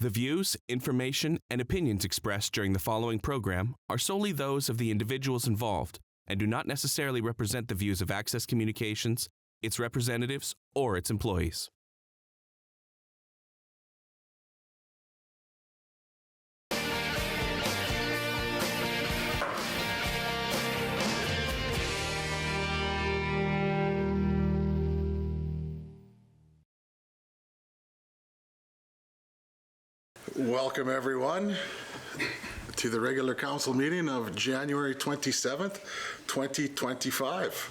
The views, information, and opinions expressed during the following program are solely those of the individuals involved and do not necessarily represent the views of Access Communications, its representatives, or its employees. Welcome everyone to the regular council meeting of January 27th, 2025.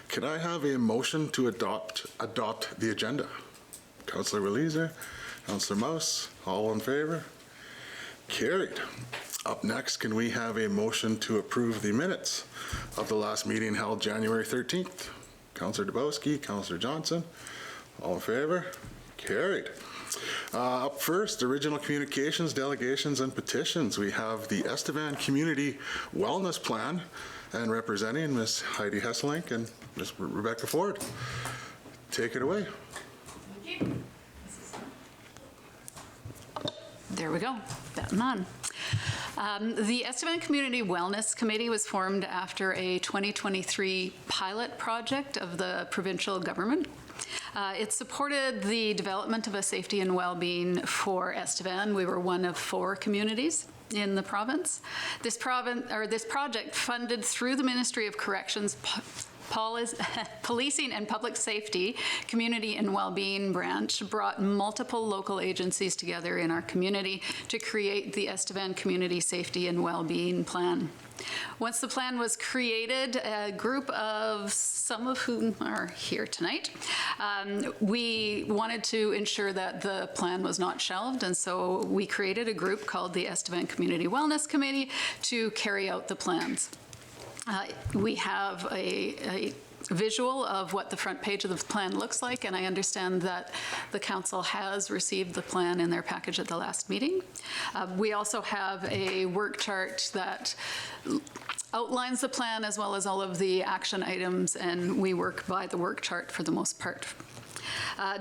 Can I have a motion to adopt the agenda? Councillor Weleser, Councillor Mouse, all in favor? Carried. Up next, can we have a motion to approve the minutes of the last meeting held January 13th? Councillor Dubowski, Councillor Johnson, all in favor? Carried. Up first, original communications, delegations, and petitions. We have the Estevan Community Wellness Plan, and representing Ms. Heidi Hesselink and Ms. Rebecca Ford. Take it away. Thank you. There we go. Button on. The Estevan Community Wellness Committee was formed after a 2023 pilot project of the provincial government. It supported the development of a safety and well-being for Estevan. We were one of 4 communities in the province. This project, funded through the Ministry of Corrections, Policing and Public Safety Community and Wellbeing branch, brought multiple local agencies together in our community to create the Estevan Community Safety and Wellbeing Plan. Once the plan was created, a group of some of whom are here tonight, we wanted to ensure that the plan was not shelved, and so we created a group called the Estevan Community Wellness Committee to carry out the plans. We have a visual of what the front page of the plan looks like, and I understand that the council has received the plan in their package at the last meeting. We also have a work chart that outlines the plan as well as all of the action items, and we work by the work chart for the most part.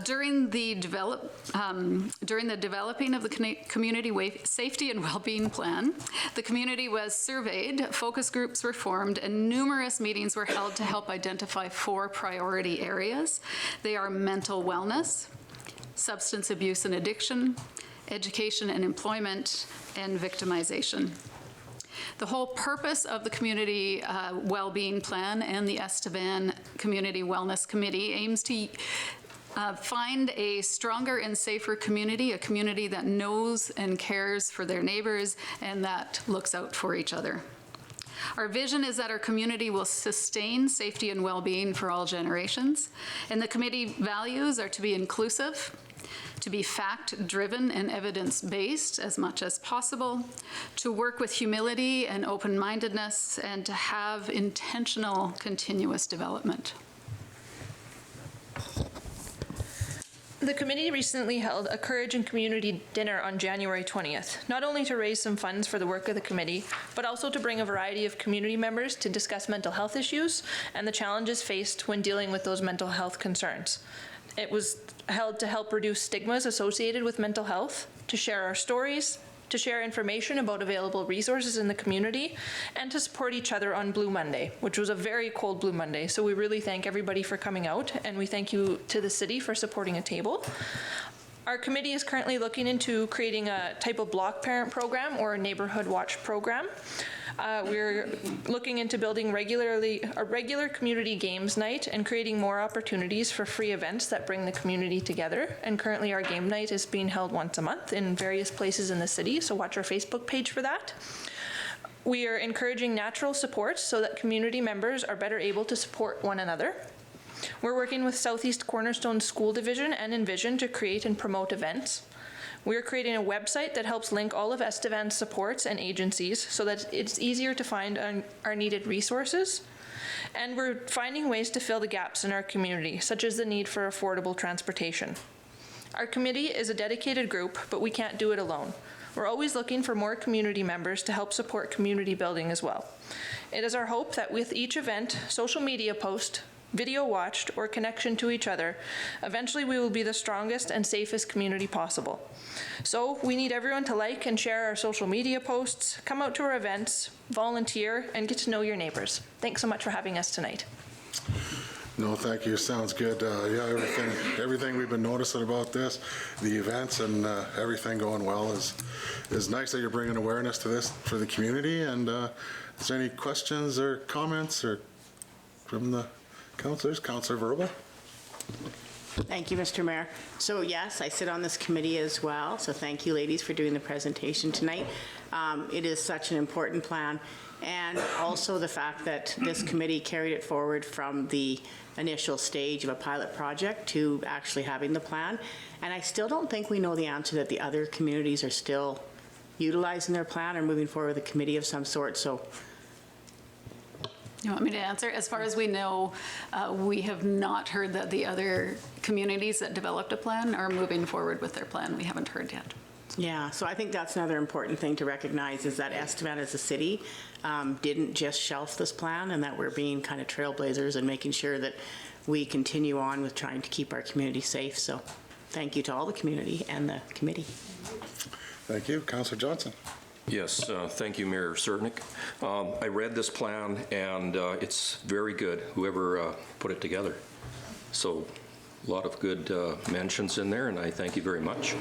During the developing of the Community Safety and Wellbeing Plan, the community was surveyed, focus groups were formed, and numerous meetings were held to help identify 4 priority areas. They are mental wellness, substance abuse and addiction, education and employment, and victimization. The whole purpose of the Community Wellbeing Plan and the Estevan Community Wellness Committee aims to find a stronger and safer community, a community that knows and cares for their neighbors and that looks out for each other. Our vision is that our community will sustain safety and well-being for all generations, and the committee values are to be inclusive, to be fact-driven and evidence-based as much as possible, to work with humility and open-mindedness, and to have intentional continuous development. The committee recently held a Courage and Community dinner on January 20th, not only to raise some funds for the work of the committee, but also to bring a variety of community members to discuss mental health issues and the challenges faced when dealing with those mental health concerns. It was held to help reduce stigmas associated with mental health, to share our stories, to share information about available resources in the community, and to support each other on Blue Monday, which was a very cold Blue Monday. So we really thank everybody for coming out, and we thank you to the city for supporting a table. Our committee is currently looking into creating a type of block parent program or a neighborhood watch program. We're looking into building a regular community games night and creating more opportunities for free events that bring the community together. And currently our game night is being held once a month in various places in the city, so watch our Facebook page for that. We are encouraging natural supports so that community members are better able to support one another. We're working with Southeast Cornerstone School Division and Envision to create and promote events. We're creating a website that helps link all of Estevan's supports and agencies so that it's easier to find our needed resources. And we're finding ways to fill the gaps in our community, such as the need for affordable transportation. Our committee is a dedicated group, but we can't do it alone. We're always looking for more community members to help support community building as well. It is our hope that with each event, social media post, video watched, or connection to each other, eventually we will be the strongest and safest community possible. So we need everyone to like and share our social media posts, come out to our events, volunteer, and get to know your neighbors. Thanks so much for having us tonight. No, thank you. Sounds good. Yeah, everything we've been noticing about this, the events and everything going well is nice that you're bringing awareness to this for the community. And is there any questions or comments or from the councillors? Councillor Verbal. Thank you, Mr. Mayor. So yes, I sit on this committee as well. So thank you, ladies, for doing the presentation tonight. It is such an important plan. And also the fact that this committee carried it forward from the initial stage of a pilot project to actually having the plan. And I still don't think we know the answer that the other communities are still utilizing their plan or moving forward with a committee of some sort. So you want me to answer? As far as we know, we have not heard that the other communities that developed a plan are moving forward with their plan. We haven't heard yet. yeah, so I think that's another important thing to recognize is that Estevan as a city didn't just shelf this plan, and that we're being kind of trailblazers and making sure that we continue on with trying to keep our community safe. So thank you to all the community and the committee. Thank you. Councillor Johnson. Yes, thank you, Mayor Cernick. I read this plan, and it's very good, whoever put it together. So a lot of good mentions in there, and I thank you very much.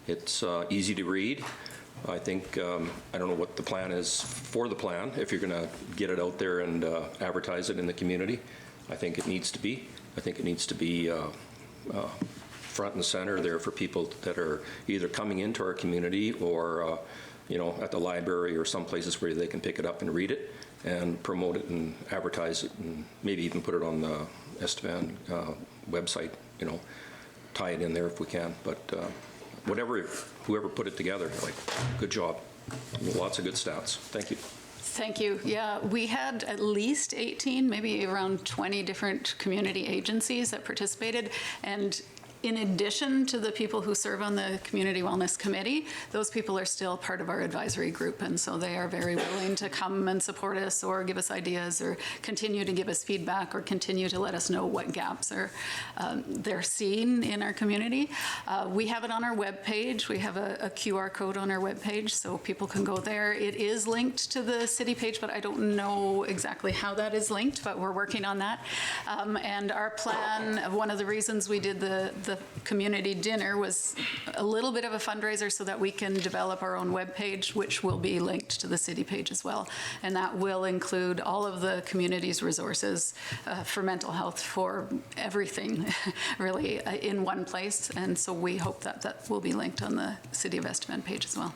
It's easy to read. I think, I don't know what the plan is for the plan, if you're going to get it out there and advertise it in the community. I think it needs to be. I think it needs to be front and center there for people that are either coming into our community or you know, at the library or some places where they can pick it up and read it and promote it and advertise it and maybe even put it on the Estevan website, you know, tie it in there if we can. But whoever put it together, like, good job. Lots of good stats. Thank you. Thank you. Yeah, we had at least 18, maybe around 20 different community agencies that participated. And in addition to the people who serve on the Community Wellness Committee, those people are still part of our advisory group, and so they are very willing to come and support us or give us ideas or continue to give us feedback or continue to let us know what gaps are they're seeing in our community. We have it on our webpage. We have a QR code on our webpage, so people can go there. It is linked to the city page, but I don't know exactly how that is linked, but we're working on that. And our plan, one of the reasons we did the community dinner was a little bit of a fundraiser so that we can develop our own webpage, which will be linked to the city page as well. And that will include all of the community's resources for mental health, for everything, really, in one place. And so we hope that that will be linked on the City of Estevan page as well.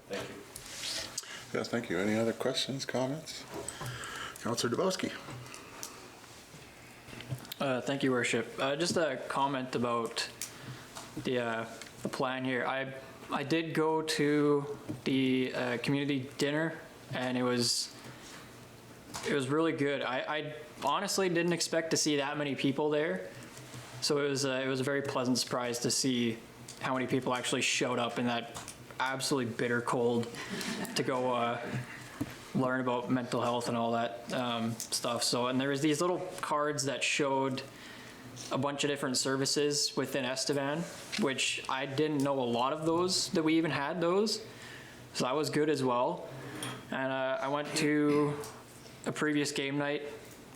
Thank you. Yes, thank you. Any other questions, comments? Councillor Dubowski. Thank you, Worship. Just a comment about the plan here. I did go to the community dinner, and it was really good. I honestly didn't expect to see that many people there, so it was a very pleasant surprise to see how many people actually showed up in that absolutely bitter cold to go learn about mental health and all that stuff. So, and there was these little cards that showed a bunch of different services within Estevan, which I didn't know a lot of those, that we even had those. So that was good as well. And I went to a previous game night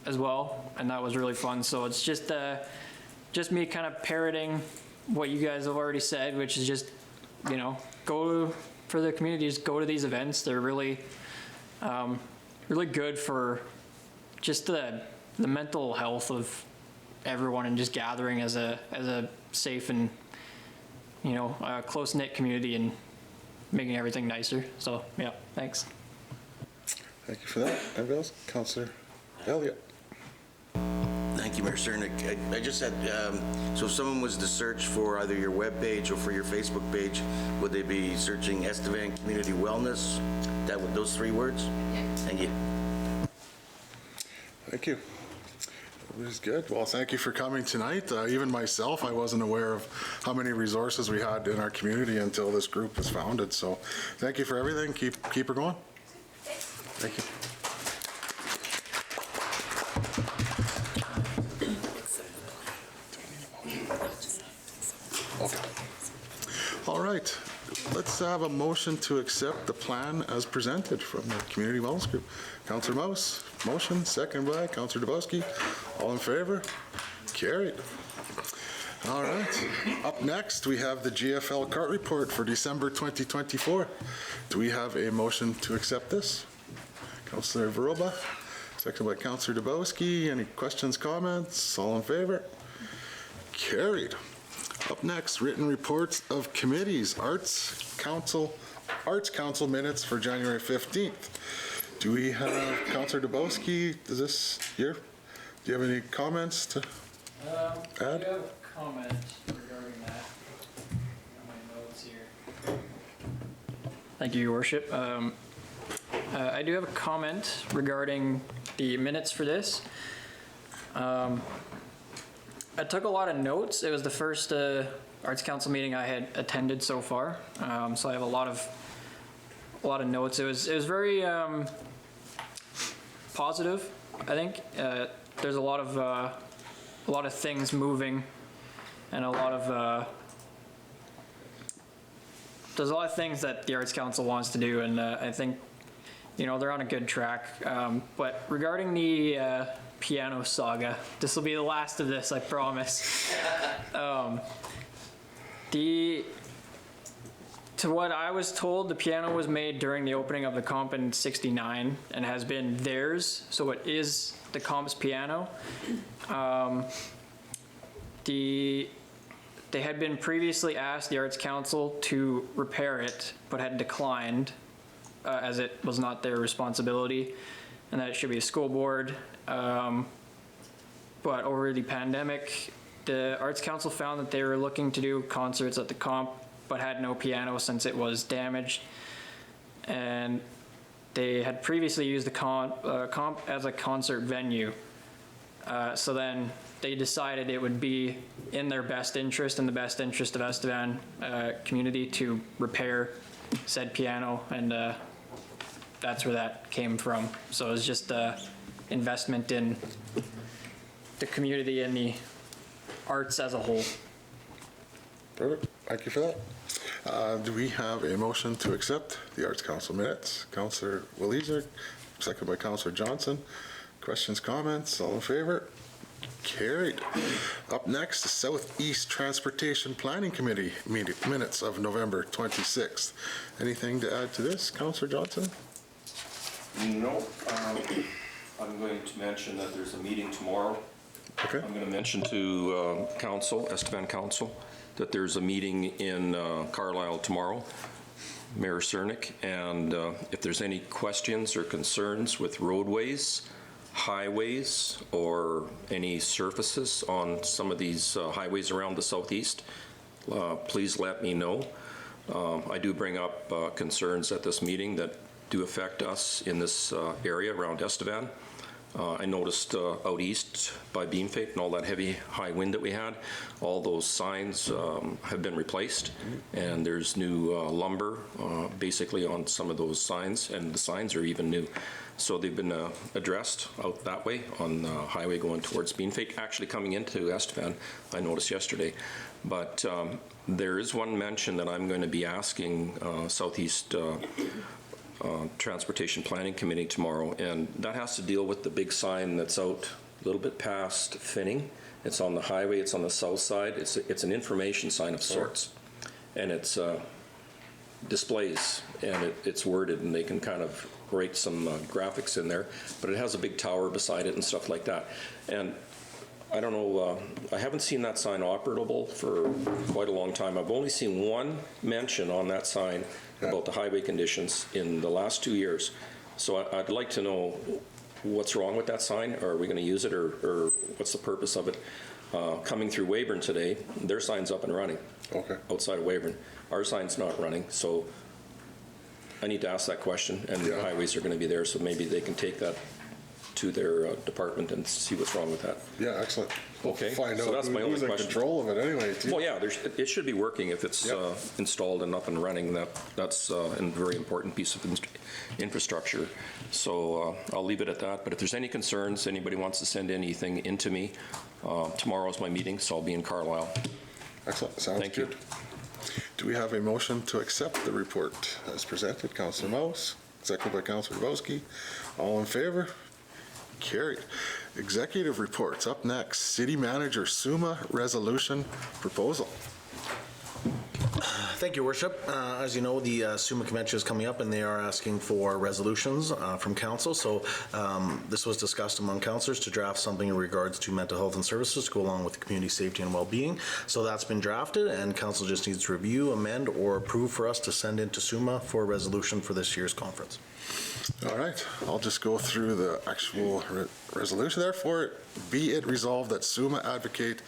as well, and that was really fun. So it's just me kind of parroting what you guys have already said, which is just, you know, go for the community, just go to these events. They're really really good for just the mental health of everyone and just gathering as a safe and, you know, close-knit community and making everything nicer. So, yeah, thanks. Thank you for that. Anybody else? Councillor Elliott. Thank you, Mayor Cernick. I just had, so if someone was to search for either your webpage or for your Facebook page, would they be searching Estevan Community Wellness? That with those 3 words? Thank you. Thank you. It was good. Well, thank you for coming tonight. Even myself, I wasn't aware of how many resources we had in our community until this group was founded. So thank you for everything. Keep her going. Thank you. Okay. All right. Let's have a motion to accept the plan as presented from the Community Wellness Group. Councillor Mouse, motion, second by Councillor Dubowski. All in favor? Carried. All right. Up next, we have the GFL cart report for December 2024. Do we have a motion to accept this? Councillor Veroba, second by Councillor Dubowski. Any questions, comments? All in favor? Carried. Up next, written reports of committees, Arts Council minutes for January 15th. Do we have Councillor Dubowski? Is this here? Do you have any comments to I do add? have a comment regarding that. Got my notes here. Thank you, Your Worship. I do have a comment regarding the minutes for this. I took a lot of notes. It was the first Arts Council meeting I had attended so far, so I have a lot of notes. It was very positive. I think there's a lot of things moving, and there's a lot of things that the Arts Council wants to do, and I think they're on a good track. But regarding the piano saga, this will be the last of this, I promise. To what I was told, the piano was made during the opening of the comp in '69 and has been theirs, so it is the comp's piano. They had been previously asked, the Arts Council, to repair it, but had declined, as it was not their responsibility, and that it should be a school board. But over the pandemic, the Arts Council found that they were looking to do concerts at the comp, but had no piano since it was damaged. And they had previously used the comp as a concert venue. So then they decided it would be in their best interest, in the best interest of Estevan community, to repair said piano, and that's where that came from. So it was just investment in the community and the arts as a whole. Perfect. Thank you for that. Do we have a motion to accept the Arts Council minutes? Councillor Waleser, second by Councillor Johnson. Questions, comments? All in favor? Carried. Up next, the Southeast Transportation Planning Committee minutes of November 26th. Anything to add to this, Councillor Johnson? No. I'm going to mention that there's a meeting tomorrow. Okay. I'm going to mention to Council, Estevan Council, that there's a meeting in Carlisle tomorrow, Mayor Cernick, and if there's any questions or concerns with roadways, highways, or any surfaces on some of these highways around the southeast, please let me know. I do bring up concerns at this meeting that do affect us in this area around Estevan. I noticed out east by Beanfate and all that heavy high wind that we had, all those signs have been replaced, and there's new lumber basically on some of those signs, and the signs are even new. So they've been addressed out that way on the highway going towards Beanfate, actually coming into Estevan, I noticed yesterday. But there is one mention that I'm going to be asking Southeast Transportation Planning Committee tomorrow, and that has to deal with the big sign that's out a little bit past Finning. It's on the highway, it's on the south side. It's an information sign of sorts, and it's displays, and it's worded, and they can kind of write some graphics in there, but it has a big tower beside it and stuff like that. And I don't know, I haven't seen that sign operable for quite a long time. I've only seen one mention on that sign about the highway conditions in the last 2 years. So I'd like to know what's wrong with that sign. Are we going to use it, or what's the purpose of it? Coming through Weyburn today, their sign's up and running. Okay. Outside of Weyburn. Our sign's not running, so I need to ask that question, and the highways are going to be there, so maybe they can take that to their department and see what's wrong with that. Yeah, excellent. Okay, Find so out that's my only who's in question. control of it anyway. Too. Well, yeah, it should be working if it's installed and up and running. That's a very important piece of infrastructure. So I'll leave it at that. But if there's any concerns, anybody wants to send anything into me, tomorrow's my meeting, so I'll be in Carlisle. Excellent, sounds Thank you. good. Do we have a motion to accept the report as presented? Councillor Mouse, seconded by Councillor Grabowski. All in favor? Carried. Executive reports. Up next, City Manager SUMA resolution proposal. Thank you, Worship. As you know, the SUMA Convention is coming up, and they are asking for resolutions from council. So this was discussed among councillors to draft something in regards to mental health and services to go along with the community safety and well-being. So that's been drafted, and council just needs to review, amend, or approve for us to send into SUMA for a resolution for this year's conference. All right, I'll just go through the actual resolution. Therefore, be it resolved that SUMA advocate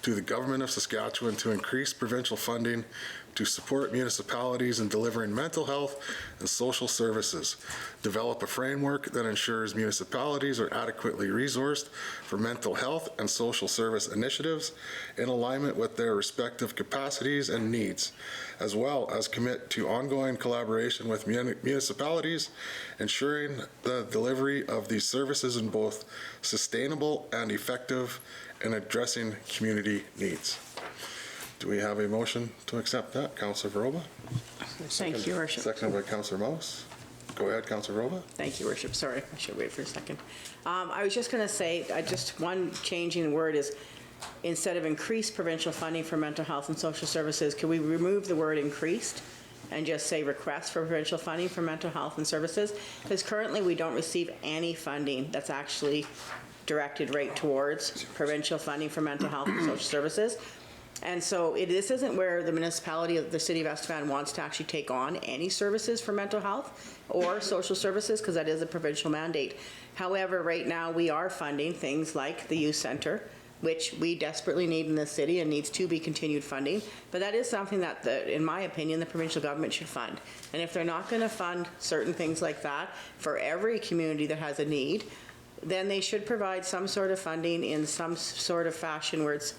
to the Government of Saskatchewan to increase provincial funding to support municipalities in delivering mental health and social services, develop a framework that ensures municipalities are adequately resourced for mental health and social service initiatives in alignment with their respective capacities and needs, as well as commit to ongoing collaboration with municipalities, ensuring the delivery of these services in both sustainable and effective in addressing community needs. Do we have a motion to accept that? Councillor Verova? Thank you, Your Worship. Seconded by Councillor Mouse. Go ahead, Councillor Verova. Thank you, Worship. Sorry, I should wait for a second. I was just going to say, just one changing word is, instead of increased provincial funding for mental health and social services, could we remove the word increased and just say request for provincial funding for mental health and services? Because currently we don't receive any funding that's actually directed right towards provincial funding for mental health and social services. And so this isn't where the municipality of the City of Estevan wants to actually take on any services for mental health or social services, because that is a provincial mandate. However, right now we are funding things like the youth center, which we desperately need in the city and needs to be continued funding. But that is something that, in my opinion, the provincial government should fund. And if they're not going to fund certain things like that for every community that has a need, then they should provide some sort of funding in some sort of fashion where it's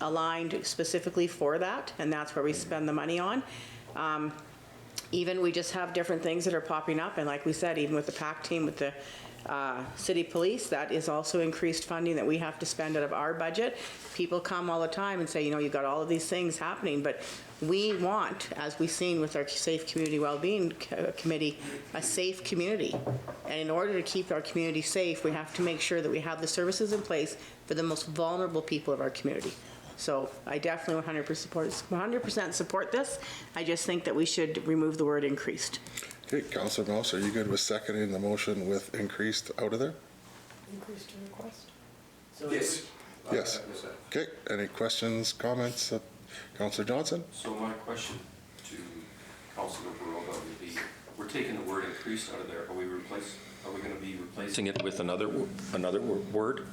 aligned specifically for that, and that's where we spend the money on. Even we just have different things that are popping up, and like we said, even with the PAC team, with the city police, that is also increased funding that we have to spend out of our budget. People come all the time and say, you know, you've got all of these things happening, but we want, as we've seen with our Safe Community Wellbeing Committee, a safe community. And in order to keep our community safe, we have to make sure that we have the services in place for the most vulnerable people of our community. So I definitely 100% support this. I just think that we should remove the word increased. Okay, Councillor Mouse, are you good with seconding the motion with increased out of there? Increased to request? Yes. Yes. Okay, any questions, comments? Councillor Johnson? So my question to Councillor Baroga would be, we're taking the word increased out of there. Are we going to be replacing it with another word?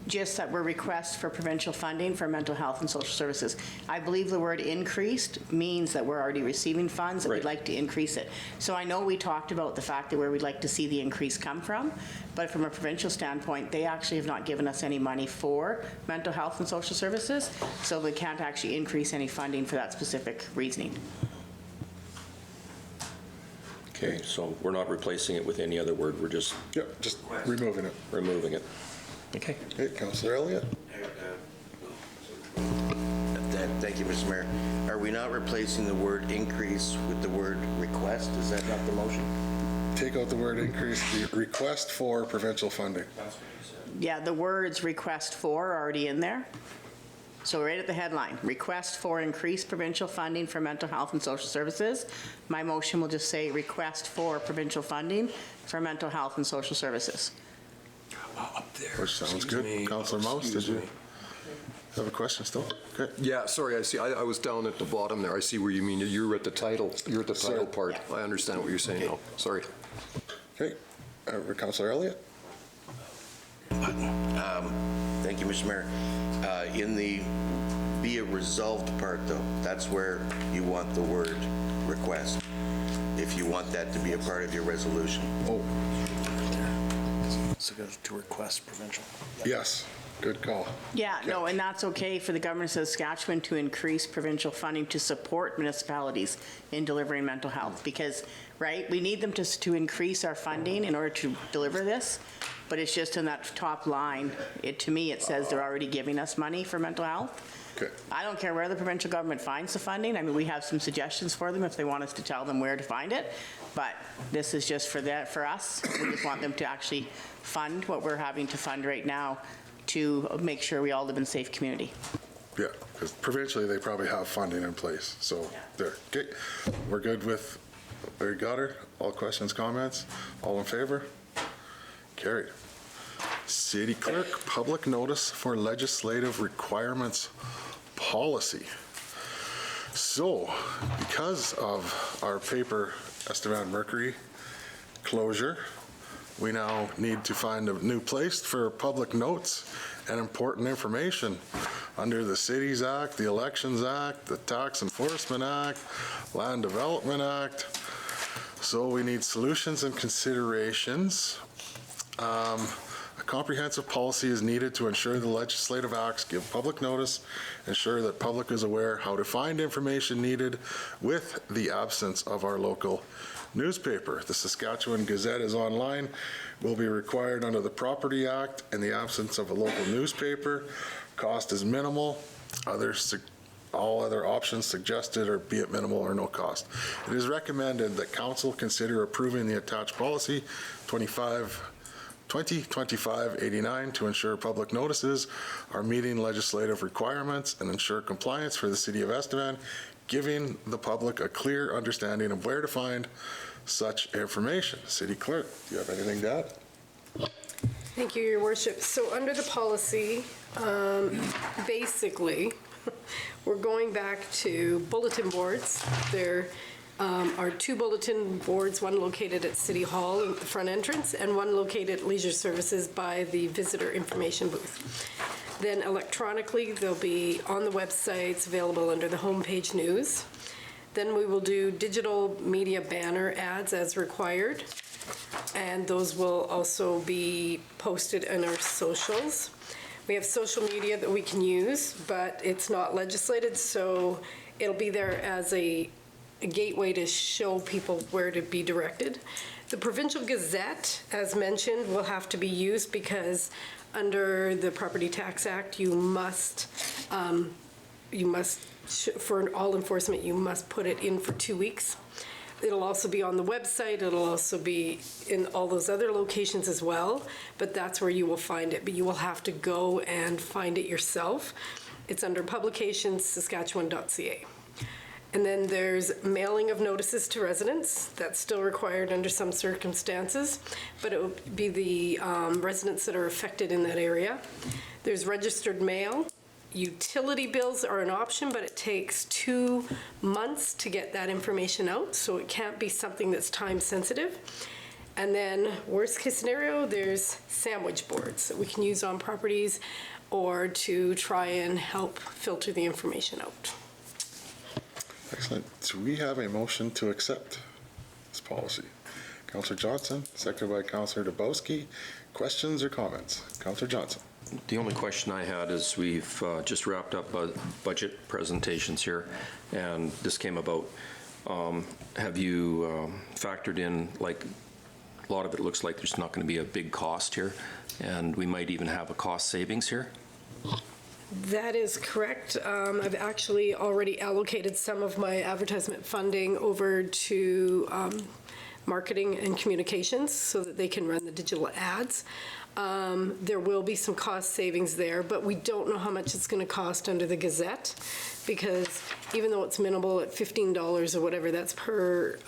Just that we're request for provincial funding for mental health and social services. I believe the word increased means that we're already receiving funds, that we'd like to increase it. So I know we talked about the fact that where we'd like to see the increase come from, but from a provincial standpoint, they actually have not given us any money for mental health and social services, so we can't actually increase any funding for that specific reasoning. Okay, so we're not replacing it with any other word. We're just removing it. Removing it. Okay. Okay, Councillor Elliott? Thank you, Mr. Mayor. Are we not replacing the word increase with the word request? Is that not the motion? Take out the word increase, the request for provincial funding. Yeah, the words request for are already in there. So right at the headline, request for increased provincial funding for mental health and social services. My motion will just say request for provincial funding for mental health and social services. Up there. Which sounds good. Councillor Mouse, did you have a question still? Okay. Yeah, sorry, I see. I was down at the bottom there. I see where you mean. You're at the title. You're at the title part. Yeah. I understand what you're saying now. Sorry. Okay. Councillor Elliott? Thank you, Mr. Mayor. In the be it resolved part, though, that's where you want the word request, if you want that to be a part of your resolution. Oh, So goes to request provincial. yes. Good call. Yeah, no, and that's okay for the government of Saskatchewan to increase provincial funding to support municipalities in delivering mental health, because, right, we need them to increase our funding in order to deliver this, but it's just in that top line. To me, it says they're already giving us money for mental health. Okay. I don't care where the provincial government finds the funding. I mean, we have some suggestions for them if they want us to tell them where to find it. But this is just for us. We just want them to actually fund what we're having to fund right now to make sure we all live in a safe community. Yeah, because provincially, they probably have funding in place, so there. Okay, we're good with, we got her. All questions, comments? All in favor? Carried. City Clerk, public notice for legislative requirements policy. So, because of our paper Estevan Mercury closure, we now need to find a new place for public notes and important information under the Cities Act, the Elections Act, the Tax Enforcement Act, Land Development Act. So we need solutions and considerations. A comprehensive policy is needed to ensure the legislative acts give public notice, ensure that public is aware how to find information needed with the absence of our local newspaper. The Saskatchewan Gazette is online, will be required under the Property Act in the absence of a local newspaper. Cost is minimal. All other options suggested are be it minimal or no cost. It is recommended that Council consider approving the attached policy 2025-89 to ensure public notices are meeting legislative requirements and ensure compliance for the City of Estevan, giving the public a clear understanding of where to find such information. City Clerk, do you have anything to add? Thank you, Your Worship. So under the policy, basically, we're going back to bulletin boards. There are 2 bulletin boards, one located at City Hall in the front entrance and one located at Leisure Services by the visitor information booth. Then electronically, they'll be on the websites, available under the homepage news. Then we will do digital media banner ads as required, and those will also be posted in our socials. We have social media that we can use, but it's not legislated, so it'll be there as a gateway to show people where to be directed. The Provincial Gazette, as mentioned, will have to be used because under the Property Tax Act, you must, for all enforcement, you must put it in for 2 weeks. It'll also be on the website. It'll also be in all those other locations as well, but that's where you will find it. But you will have to go and find it yourself. It's under publications, saskatchewan.ca. And then there's mailing of notices to residents. That's still required under some circumstances, but it will be the residents that are affected in that area. There's registered mail. Utility bills are an option, but it takes 2 months to get that information out, so it can't be something that's time sensitive. And then worst case scenario, there's sandwich boards that we can use on properties or to try and help filter the information out. Excellent. Do we have a motion to accept this policy? Councillor Johnson, seconded by Councillor Dubowski. Questions or comments? Councillor Johnson. The only question I had is we've just wrapped up budget presentations here, and this came about. Have you factored in, like, a lot of it looks like there's not going to be a big cost here, and we might even have a cost savings here? That is correct. I've actually already allocated some of my advertisement funding over to marketing and communications so that they can run the digital ads. There will be some cost savings there, but we don't know how much it's going to cost under the Gazette, because even though it's minimal at $15 or whatever, that's per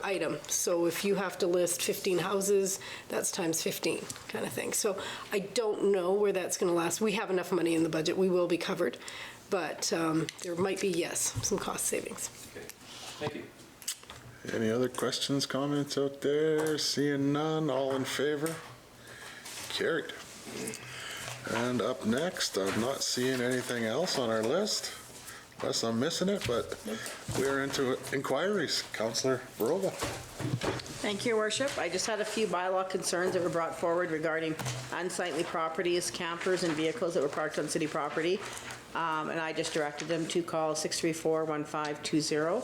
item. So if you have to list 15 houses, that's times 15 kind of thing. So I don't know where that's going to last. We have enough money in the budget. We will be covered, but there might be, yes, some cost savings. Okay. Thank you. Any other questions, comments out there? Seeing none, all in favor? Carried. And up next, I'm not seeing anything else on our list, unless I'm missing it, but we're into inquiries. Councillor Barova. Thank you, Your Worship. I just had a few bylaw concerns that were brought forward regarding unsightly properties, campers, and vehicles that were parked on city property. And I just directed them to call 634-1520,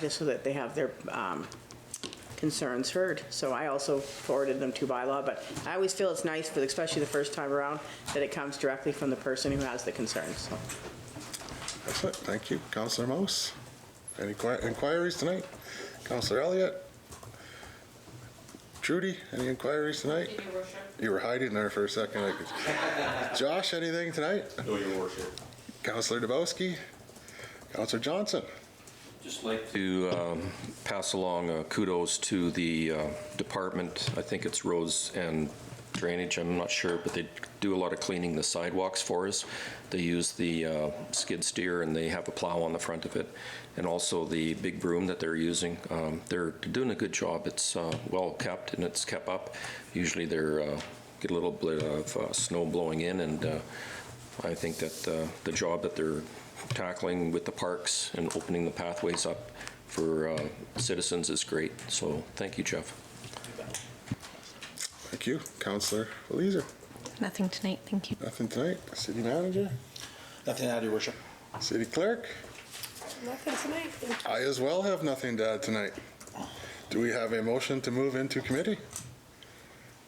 just so that they have their concerns heard. So I also forwarded them to bylaw, but I always feel it's nice, especially the first time around, that it comes directly from the person who has the concerns. So. Excellent, thank you. Councillor Mouse, any inquiries tonight? Councillor Elliott? Trudy, any inquiries tonight? You were hiding there for a second. Josh, anything tonight? No, Your Worship. Councillor Dubowski? Councillor Johnson? Just like to pass along kudos to the department. I think it's roads and drainage, I'm not sure, but they do a lot of cleaning the sidewalks for us. They use the skid steer and they have a plow on the front of it. And also the big broom that they're using. They're doing a good job. It's well kept and it's kept up. Usually they're get a little bit of snow blowing in, and I think that the job that they're tackling with the parks and opening the pathways up for citizens is great. So thank you, Jeff. Thank you. Councillor Elizer? Nothing tonight, thank you. Nothing tonight. City Manager? Nothing to add, Your Worship. City Clerk? Nothing tonight, thank you. I as well have nothing to add tonight. Do we have a motion to move into committee?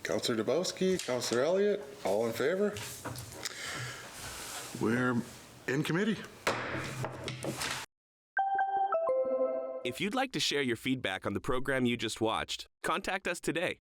Councillor Dubowski, Councillor Elliott, all in favor? We're in committee. If you'd like to share your feedback on the program you just watched, contact us today